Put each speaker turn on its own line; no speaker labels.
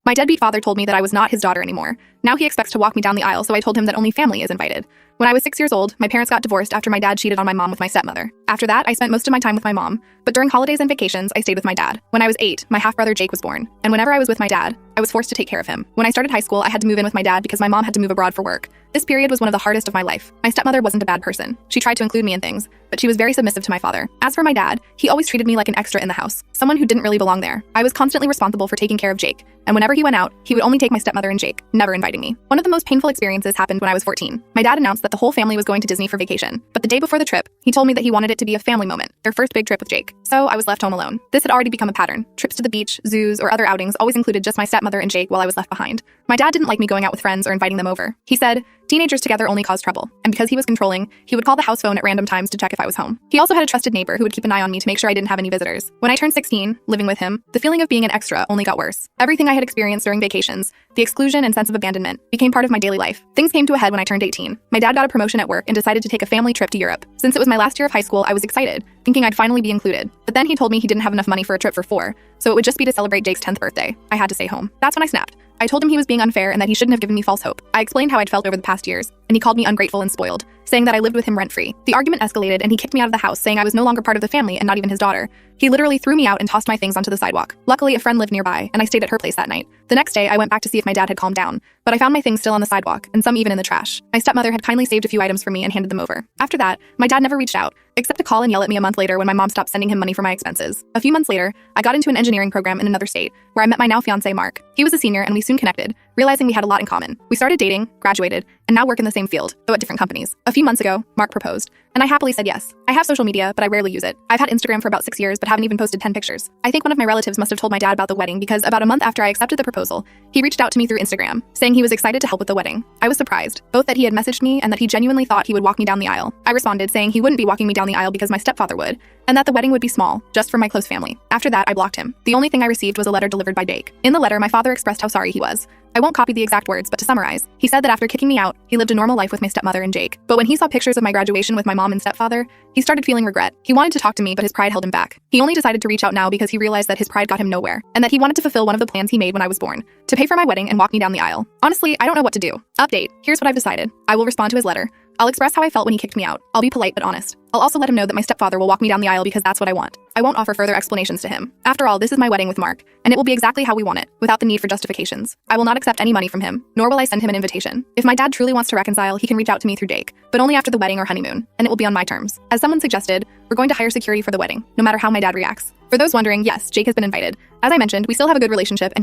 My deadbeat father told me that I was not his daughter anymore. Now he expects to walk me down the aisle, so I told him that only family is invited. When I was 6 years old, my parents got divorced after my dad cheated on my mom with my stepmother. After that, I spent most of my time with my mom, but during holidays and vacations, I stayed with my dad. When I was 8, my half-brother Jake was born, and whenever I was with my dad, I was forced to take care of him. When I started high school, I had to move in with my dad because my mom had to move abroad for work. This period was one of the hardest of my life. My stepmother wasn't a bad person. She tried to include me in things, but she was very submissive to my father. As for my dad, he always treated me like an extra in the house, someone who didn't really belong there. I was constantly responsible for taking care of Jake, and whenever he went out, he would only take my stepmother and Jake, never inviting me. One of the most painful experiences happened when I was 14. My dad announced that the whole family was going to Disney for vacation, but the day before the trip, he told me that he wanted it to be a family moment, their first big trip with Jake. So I was left home alone. This had already become a pattern. Trips to the beach, zoos, or other outings always included just my stepmother and Jake while I was left behind. My dad didn't like me going out with friends or inviting them over. He said, teenagers together only cause trouble, and because he was controlling, he would call the house phone at random times to check if I was home. He also had a trusted neighbor who would keep an eye on me to make sure I didn't have any visitors. When I turned 16, living with him, the feeling of being an extra only got worse. Everything I had experienced during vacations, the exclusion and sense of abandonment, became part of my daily life. Things came to a head when I turned 18. My dad got a promotion at work and decided to take a family trip to Europe. Since it was my last year of high school, I was excited, thinking I'd finally be included. But then he told me he didn't have enough money for a trip for 4, so it would just be to celebrate Jake's 10th birthday. I had to stay home. That's when I snapped. I told him he was being unfair and that he shouldn't have given me false hope. I explained how I'd felt over the past years, and he called me ungrateful and spoiled, saying that I lived with him rent-free. The argument escalated and he kicked me out of the house, saying I was no longer part of the family and not even his daughter. He literally threw me out and tossed my things onto the sidewalk. Luckily, a friend lived nearby, and I stayed at her place that night. The next day, I went back to see if my dad had calmed down, but I found my things still on the sidewalk, and some even in the trash. My stepmother had kindly saved a few items for me and handed them over. After that, my dad never reached out, except to call and yell at me a month later when my mom stopped sending him money for my expenses. A few months later, I got into an engineering program in another state, where I met my now fiancé, Mark. He was a senior, and we soon connected, realizing we had a lot in common. We started dating, graduated, and now work in the same field, though at different companies. A few months ago, Mark proposed, and I happily said yes. I have social media, but I rarely use it. I've had Instagram for about 6 years, but haven't even posted 10 pictures. I think one of my relatives must have told my dad about the wedding because about a month after I accepted the proposal, he reached out to me through Instagram, saying he was excited to help with the wedding. I was surprised, both that he had messaged me and that he genuinely thought he would walk me down the aisle. I responded saying he wouldn't be walking me down the aisle because my stepfather would, and that the wedding would be small, just for my close family. After that, I blocked him. The only thing I received was a letter delivered by Jake. In the letter, my father expressed how sorry he was. I won't copy the exact words, but to summarize, he said that after kicking me out, he lived a normal life with my stepmother and Jake. But when he saw pictures of my graduation with my mom and stepfather, he started feeling regret. He wanted to talk to me, but his pride held him back. He only decided to reach out now because he realized that his pride got him nowhere, and that he wanted to fulfill one of the plans he made when I was born, to pay for my wedding and walk me down the aisle. Honestly, I don't know what to do. Update, here's what I've decided. I will respond to his letter. I'll express how I felt when he kicked me out. I'll be polite but honest. I'll also let him know that my stepfather will walk me down the aisle because that's what I want. I won't offer further explanations to him. After all, this is my wedding with Mark, and it will be exactly how we want it, without the need for justifications. I will not accept any money from him, nor will I send him an invitation. If my dad truly wants to reconcile, he can reach out to me through Jake, but only after the wedding or honeymoon, and it will be on my terms. As someone suggested, we're going to hire security for the wedding, no matter how my dad reacts. For those wondering, yes, Jake has been invited. As I mentioned, we still have a good relationship, and